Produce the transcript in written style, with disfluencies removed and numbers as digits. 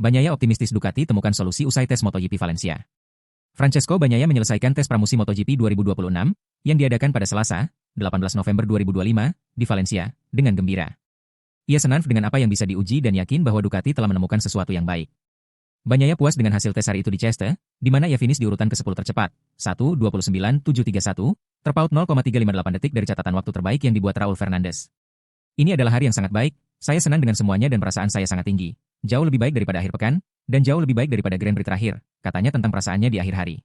Bagnaia optimistis Ducati temukan solusi usai tes MotoGP Valencia. Francesco Bagnaia menyelesaikan tes pramusim MotoGP 2026 yang diadakan pada Selasa, 18 November 2025, di Valencia, dengan gembira. Ia senang dengan apa yang bisa diuji dan yakin bahwa Ducati telah menemukan sesuatu yang baik. Bagnaia puas dengan hasil tes hari itu di Cheste, di mana ia finish di urutan ke-10 tercepat, 1:29.731, terpaut 0,358 detik dari catatan waktu terbaik yang dibuat Raul Fernandez. Ini adalah hari yang sangat baik, saya senang dengan semuanya dan perasaan saya sangat tinggi. Jauh lebih baik daripada akhir pekan, dan jauh lebih baik daripada Grand Prix terakhir, katanya tentang perasaannya di akhir hari.